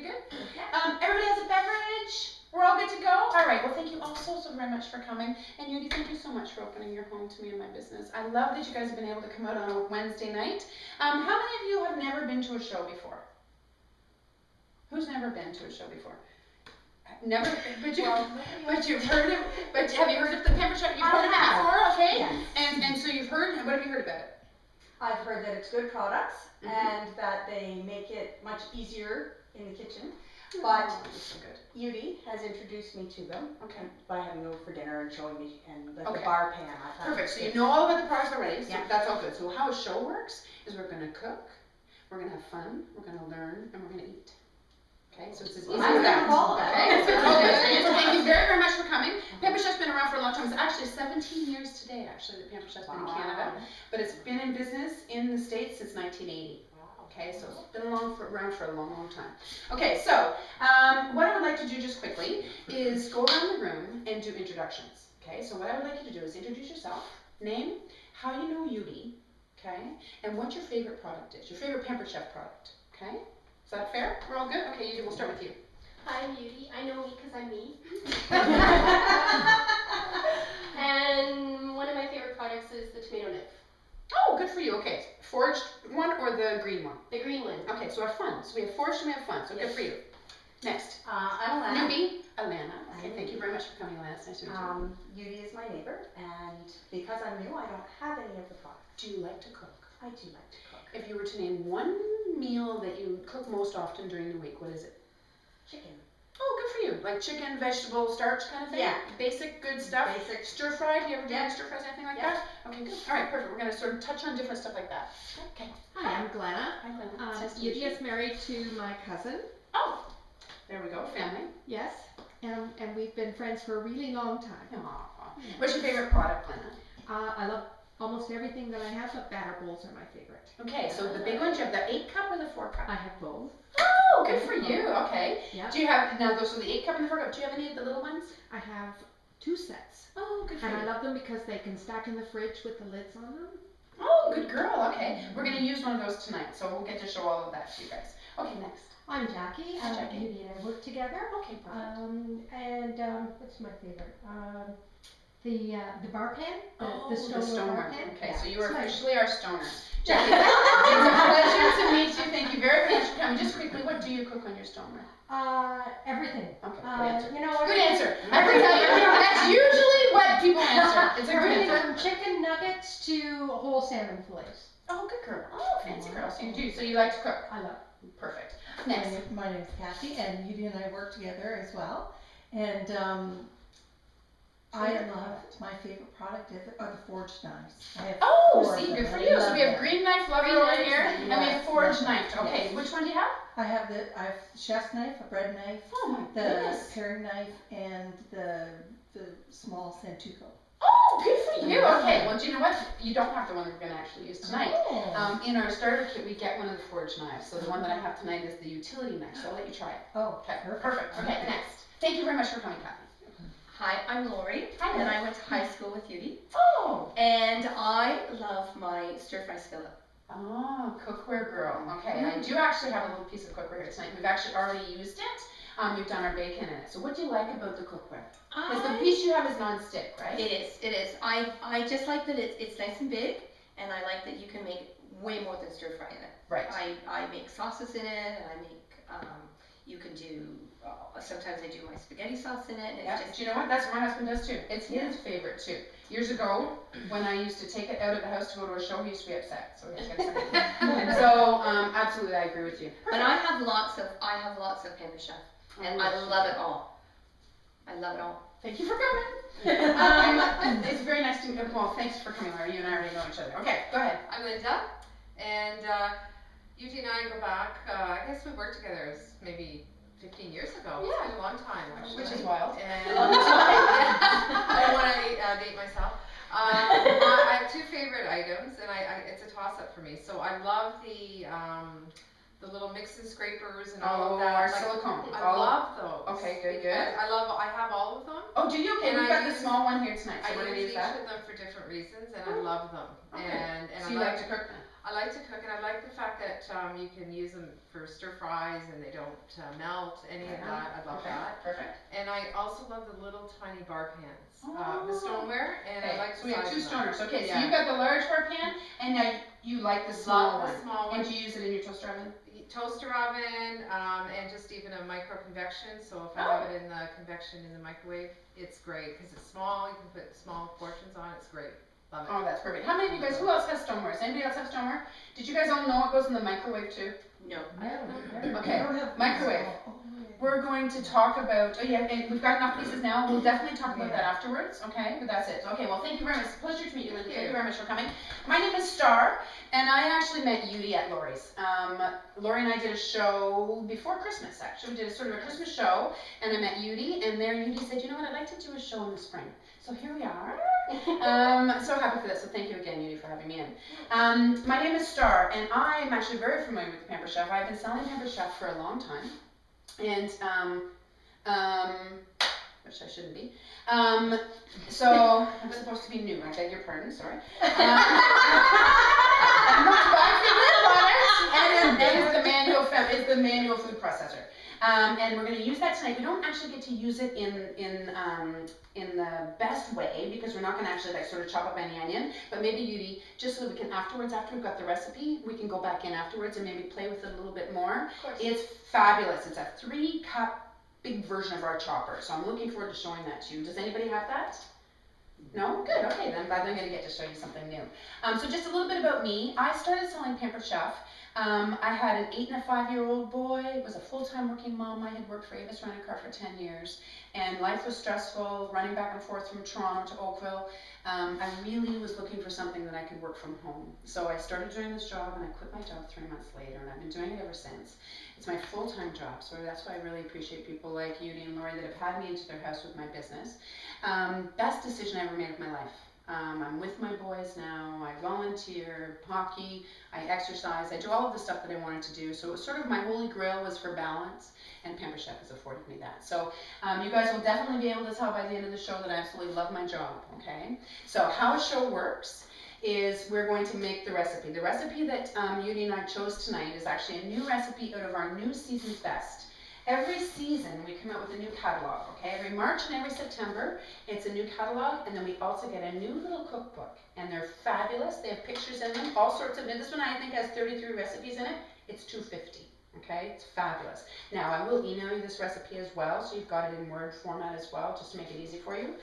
good? Everybody has a beverage? We're all good to go? All right, well, thank you all so very much for coming. And Yudi, thank you so much for opening your home to me and my business. I love that you guys have been able to come out on a Wednesday night. How many of you have never been to a show before? Who's never been to a show before? Never, but you've heard of, but have you heard of the Pamper Chef? You've heard of it before, okay? Yes. And so you've heard, what have you heard about it? I've heard that it's good products and that they make it much easier in the kitchen. But so Yudi has introduced me to them by having over for dinner and showing me and the okay. bar pan. Perfect. So you know all about the products already. So that's all good. So how a show works is we're going to cook, we're going to have fun, we're going to learn, and we're going to eat. Okay, so it's as easy as that. Okay, so thank you very much for coming. Pamper Chef's been around for a long time. It's actually 17 years today, actually, that Pamper Chef's been in Canada. But it's been in business in the States since 1980. Okay, so it's been around for a long, long time. Okay, so what I would like to do just quickly is go around the room and do introductions. Okay, so what I would like you to do is introduce yourself, name, how you know Yudi, okay, and what your favorite product is, your favorite Pamper Chef product, okay? Is that fair? We're all good? Okay, Yudi, we'll start with you. Hi, I'm Yudi. I know me because I'm me. And one of my favorite products is the tomato knife. Oh, good for you. Okay, foraged one or the green one? The green one. Okay, so have fun. So we have foraged and we have fun. So good for you. Next. I'm Alana. Newbie. Alana. Okay, thank you very much for coming, Alana. It's nice to meet you. Yudi is my neighbor, and because I'm new, I don't have any of the products. Do you like to cook? I do like to cook. If you were to name one meal that you cook most often during the week, what is it? Chicken. Oh, good for you. Like chicken, vegetable, starch kind of thing? Yeah. Basic, good stuff? Basic. Stir-fried? Do you ever do stir fries, anything like that? Okay, good. All right, perfect. We're going to sort of touch on different stuff like that. Okay. Hi, I'm Glenna. Hi, Glenna. Yudi is married to my cousin. Oh, there we go. Family. Yes, and we've been friends for a really long time. Aww. What's your favorite product, Glenna? I love almost everything that I have, but batter bowls are my favorite. Okay, so the big ones, you have the 8 cup or the 4 cup? I have both. Oh, good for you. Okay. Yeah. Do you have, now those are the 8 cup and the 4 cup, do you have any of the little ones? I have 2 sets. Oh, good for you. And I love them because they can stack in the fridge with the lids on them. Oh, good girl. Okay. We're going to use one of those tonight, so we'll get to show all of that to you guys. Okay, next. I'm Jackie. Jackie. Yudi and I work together. Okay, perfect. What's my favorite? The bar pan. The stoneware bar pan. Okay, yeah, so you are it's officially our stoner. Jackie, it's a pleasure to meet you. Thank you very much for coming. Just quickly, what do you cook on your stoneware? Everything. Okay, good answer. You know, good answer. Every time, that's usually what people answer. It's a good everything answer. from chicken nuggets to whole salmon fillets. Oh, good girl. Oh, fancy girl. So you do. So you like to cook. I love. Perfect. Next. My name's Kathy, and Yudi and I work together as well. And I love, my favorite product are the forged knives. I have see, good for you. So we have green knife lover over here, and we have forged knife. Okay, which one do you have? I have chef's knife, a bread knife, the paring knife, and the small Santuco. Oh, good for you. Okay, well, do you know what? You don't have the one that we're going to actually use tonight. In our starter kit, we get one of the forged knives. So the one that I have tonight is the utility knife. So I'll let you try it. Oh, okay, perfect. Okay, next. Thank you very much for coming, Kathy. Hi, I'm Lori. Hi, and I went to high school with Yudi. Oh. And I love my stir-fry skillet. Oh, cookware girl. Okay, I do actually have a little piece of cookware here tonight. We've actually already used it. We've done our bacon in it. So what do you like about the cookware? Because the piece you have is non-stick, right? It is. It is. I just like that it's nice and big, and I like that you can make way more than stir-fry in it. Right. I make sauces in it, and I make you can do. Sometimes I do my spaghetti sauce in it. And it's just, do you know what? That's what my husband does too. It's his favorite too. Years ago, when I used to take it out of the house to go to a show, he used to be upset. So he gets and so, absolutely, I agree with you. But I have lots of Pamper Chef, and I love it all. I love it all. Thank you for coming. It's very nice to meet you. Well, thanks for coming, Larry. You and I already know each other. Okay, go ahead. I'm Linda, and Yudi and I go back. I guess we worked together maybe 15 years ago. Yeah. It's been a long time, actually. Which is wild. And I don't want to date myself. I have 2 favorite items, and it's a toss-up for me. So I love the little mix and scrapers and all of that. Our silicone. I love those. Okay, good. I have all of them. Oh, do you? Okay, and we've got the small one here tonight. So I we're going to use use that. each of them for different reasons, and I love them. Okay. And so you like to cook them? I like to cook, and I like the fact that you can use them for stir fries and they don't melt, any of that. I love that. Perfect. And I also love the little tiny bar pans, Oh. the stoneware, and I like the So we have size two of them. stoners. Okay, so Yeah. you've got the large bar pan, and now you like the small Love one. the small one. And do you use it in your toaster oven? Toaster oven, and just even a micro convection. So if I have it in the convection in the microwave, it's great because it's small. You can put small portions on. It's great. Love it. Oh, that's perfect. How many of you guys, who else has stoneware? Does anybody else have stoneware? Did you guys all know it goes in the microwave too? No. Okay, I don't have microwave. Oh, yeah. We're going to talk about, oh yeah, and we've got enough pieces now. We'll definitely talk about Yeah. that afterwards, okay? But that's it. Okay, well, thank you very much. It's a pleasure to meet you, Linda. Thank Thank you. you very much for coming. My name is Star, and I actually met Yudi at Lori's. Lori and I did a show before Christmas, actually. We did a sort of a Christmas show, and I met Yudi, and there Yudi said, you know what, I'd like to do a show in the spring. So here we are. So happy for that. So thank you again, Yudi, for having me in. My name is Star, and I am actually very familiar with the Pamper Chef. I've been selling Pamper Chef for a long time, and which I shouldn't be. So I'm supposed to be new. I beg your pardon. Sorry. I'm not buying food products, and it's the manual food processor. And we're going to use that tonight. We don't actually get to use it in the best way because we're not going to actually like sort of chop up any onion. But maybe Yudi, just so we can afterwards, after we've got the recipe, we can go back in afterwards and maybe play with it a little bit more. Of course. It's fabulous. It's a 3-cup big version of our chopper. So I'm looking forward to showing that to you. Does anybody have that? No? Good. Okay, then I'm glad I'm going to get to show you something new. So just a little bit about me. I started selling Pamper Chef. I had an 8 and a 5-year-old boy, was a full-time working mom. I had worked for Avis Rent-A-Car for 10 years, and life was stressful, running back and forth from Toronto to Oakville. I really was looking for something that I could work from home. So I started doing this job, and I quit my job 3 months later, and I've been doing it ever since. It's my full-time job, so that's why I really appreciate people like Yudi and Lori that have had me into their house with my business. Best decision I ever made of my life. I'm with my boys now, I volunteer, hockey, I exercise, I do all of the stuff that I wanted to do. So it was sort of my holy grail was for balance, and Pamper Chef has afforded me that. So you guys will definitely be able to tell by the end of the show that I absolutely love my job, okay? So how a show works is we're going to make the recipe. The recipe that Yudi and I chose tonight is actually a new recipe out of our new season's best. Every season we come out with a new catalog, okay? Every March and every September it's a new catalog, and then we also get a new little cookbook, and they're fabulous. They have pictures in them, all sorts of, and this one I think has 33 recipes in it. It's $2.50, okay? It's fabulous. Now I will email you this recipe as well, so you've got it in Word format as well, just to make it easy for you.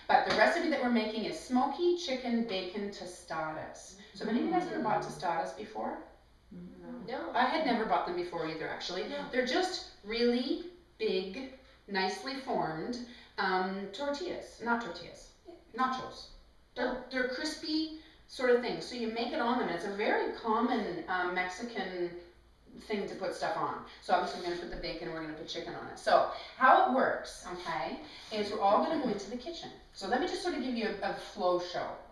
But the recipe that we're making is smoky chicken bacon tostadas. So have any of you guys ever bought tostadas before? No. I had never bought them before either, actually. No. They're just really big, nicely formed tortillas. Not tortillas, nachos. They're crispy sort of things. So you make it on them, and it's a very common Mexican thing to put stuff on. So obviously we're going to put the bacon and we're going to put chicken on it. So how it works, okay, is we're all going to go into the kitchen. So let me just sort of give you a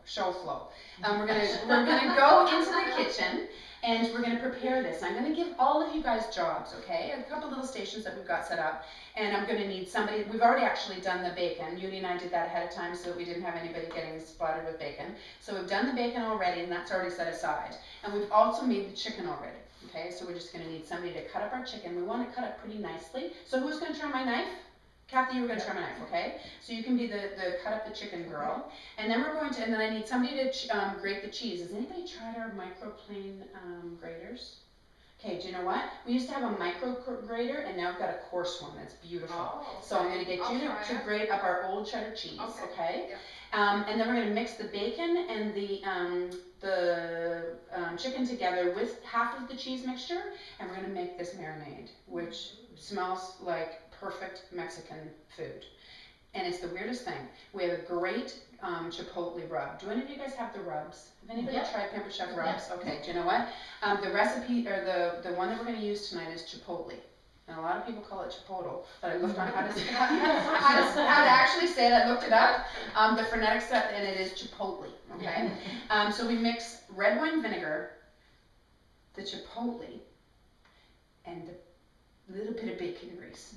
show flow. We're gonna go into the kitchen, and we're going to prepare this. I'm going to give all of you guys jobs, okay? A couple little stations that we've got set up, and I'm going to need somebody. We've already actually done the bacon. Yudi and I did that ahead of time so that we didn't have anybody getting splattered with bacon. So we've done the bacon already, and that's already set aside. And we've also made the chicken already, okay? So we're just going to need somebody to cut up our chicken. We want to cut it pretty nicely. So who's going to try my knife? Kathy, you were going to try my knife, okay? So you can be the cut up the chicken girl. And then we're going to, and then I need somebody to grate the cheese. Has anybody tried our microplane graters? Okay, do you know what? We used to have a micro grater, and now I've got a coarse one that's beautiful. Oh, So I'm going to get I'll you try to it. grate up our old cheddar cheese, okay? Yeah. And then we're going to mix the bacon and the chicken together with half of the cheese mixture, and we're going to make this marinade, which smells like perfect Mexican food. And it's the weirdest thing. We have a great chipotle rub. Do any of you guys have the rubs? Have anybody tried Pamper Chef rubs? Okay, do you know what? The recipe, or the one that we're going to use tonight is chipotle. And a lot of people call it chipotle, but I looked on how to actually say it. I looked it up, the phonetic stuff, and it is chipotle, okay? So we mix red wine vinegar, the chipotle, and the little bit of bacon grease.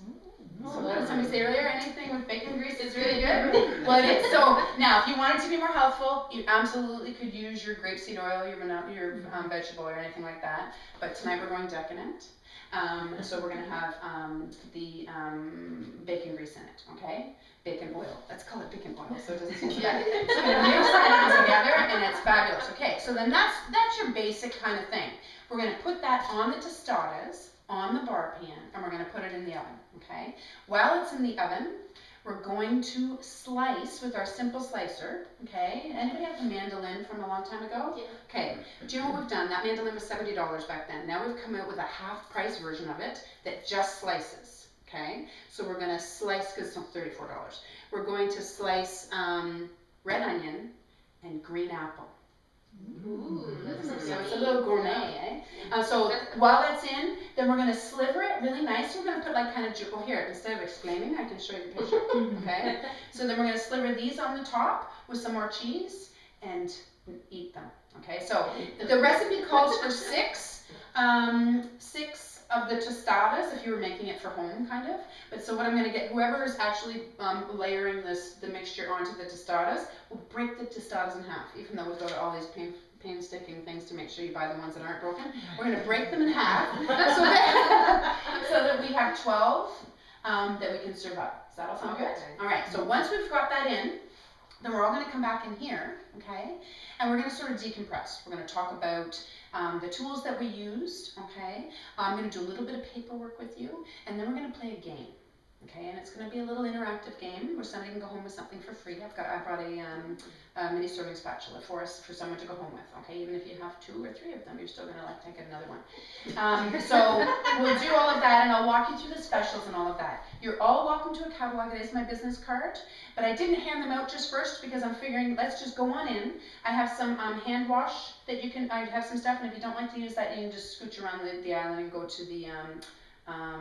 Oh, So what did somebody say earlier? Anything with bacon grease is really good. Well, it is. So now, if you want it to be more healthful, you absolutely could use your grapeseed oil, your vegetable oil, or anything like that. But tonight we're going decadent. So we're gonna have the bacon grease in it. Okay, bacon oil. Let's call it bacon oil, so it doesn't seem so bad. So we're gonna mix that together, and it's fabulous. Okay, so then that's your basic kind of thing. We're gonna put that on the tostadas, on the bar pan, and we're gonna put it in the oven. Okay, while it's in the oven, we're going to slice with our simple slicer. Okay, anybody have the mandolin from a long time ago? Yeah. Okay, do you know what we've done? That mandolin was $70 back then. Now we've come out with a half price version of it that just slices. Okay, so we're gonna slice, because it's $34. We're going to slice red onion and green apple. Ooh, that's so So it's a yummy. little gourmet, eh? So while that's in, then we're gonna sliver it really nice. We're gonna put like kind of, oh here, instead of exclaiming, I can show you the picture, okay? So then we're gonna sliver these on the top with some more cheese and eat them, okay? So the recipe calls for six of the tostadas if you were making it for home, kind of. But so what I'm gonna get, whoever is actually layering the mixture onto the tostadas, will break the tostadas in half, even though we've got all these painstaking things to make sure you buy the ones that aren't broken. We're gonna break them in half so that we have 12 that we can serve up. Does that all sound good? All right, so once we've got that in, then we're all gonna come back in here, okay? And we're gonna sort of decompress. We're gonna talk about the tools that we used, okay? I'm gonna do a little bit of paperwork with you, and then we're gonna play a game. Okay, and it's going to be a little interactive game where somebody can go home with something for free. I brought a mini serving spatula for someone to go home with. Okay, even if you have 2 or 3 of them, you're still going to like to get another one. So we'll do all of that, and I'll walk you through the specials and all of that. You're all welcome to a catalog. It is my business card, but I didn't hand them out just first because I'm figuring let's just go on in. I have some hand wash that you can. I have some stuff, and if you don't like to use that, you can just scooch around the island and go to the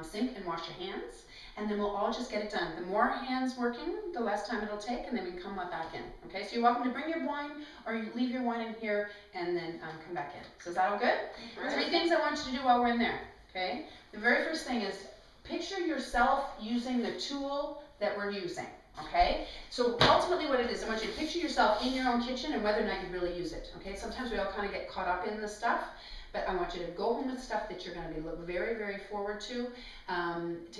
sink and wash your hands. And then we'll all just get it done. The more hands working, the less time it'll take, and then we can come back in. Okay, so you're welcome to bring your wine, or you leave your wine in here, and then come back in. So is that all good? Right. 3 things I want you to do while we're in there, okay? The very first thing is picture yourself using the tool that we're using, okay? So ultimately what it is, I want you to picture yourself in your own kitchen and whether or not you really use it, okay? Sometimes we all kind of get caught up in the stuff, but I want you to go home with stuff that you're going to be look very, very forward to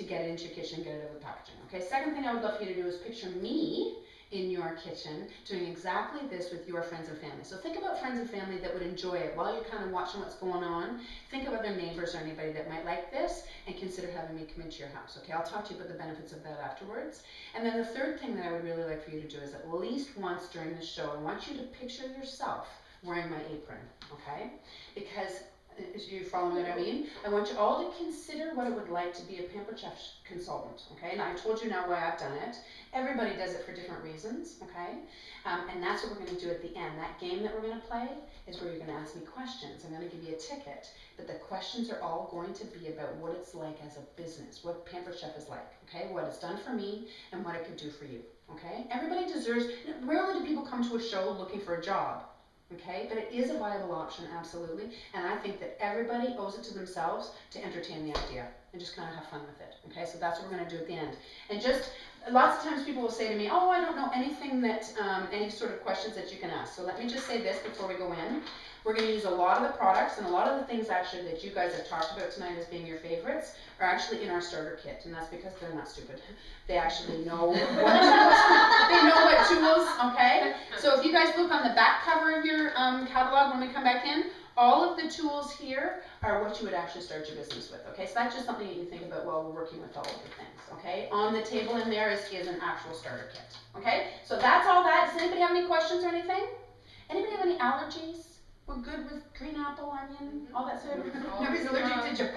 get it into your kitchen, get it out of the packaging. Okay. Second thing I would love for you to do is picture me in your kitchen doing exactly this with your friends and family. So think about friends and family that would enjoy it while you're kind of watching what's going on. Think of other neighbors or anybody that might like this, and consider having me come into your house. Okay. I'll talk to you about the benefits of that afterwards. And then the third thing that I would really like for you to do is at least once during the show, I want you to picture yourself wearing my apron, okay? Because, you follow what I mean? I want you all to consider what it would like to be a Pampered Chef consultant, okay? And I told you now why I've done it. Everybody does it for different reasons, okay? And that's what we're gonna do at the end. That game that we're gonna play is where you're gonna ask me questions. I'm gonna give you a ticket, but the questions are all going to be about what it's like as a business, what Pampered Chef is like, okay? What it's done for me and what it could do for you, okay? Everybody deserves, rarely do people come to a show looking for a job. Okay, but it is a viable option, absolutely, and I think that everybody owes it to themselves to entertain the idea and just kind of have fun with it. Okay, so that's what we're going to do at the end. And just lots of times people will say to me, oh, I don't know anything that, any sort of questions that you can ask. So let me just say this before we go in. We're going to use a lot of the products, and a lot of the things actually that you guys have talked about tonight as being your favorites are actually in our starter kit, and that's because they're not stupid. They actually know what tools, they know what tools, okay? So if you guys look on the back cover of your catalog when we come back in, all of the tools here are what you would actually start your business with, okay? So that's just something that you think about while we're working with all of the things, okay? On the table in there is an actual starter kit, okay? So that's all that. Does anybody have any questions or anything? Anybody have any allergies? We're good with green apple, onion, all that sort of, nobody's allergic to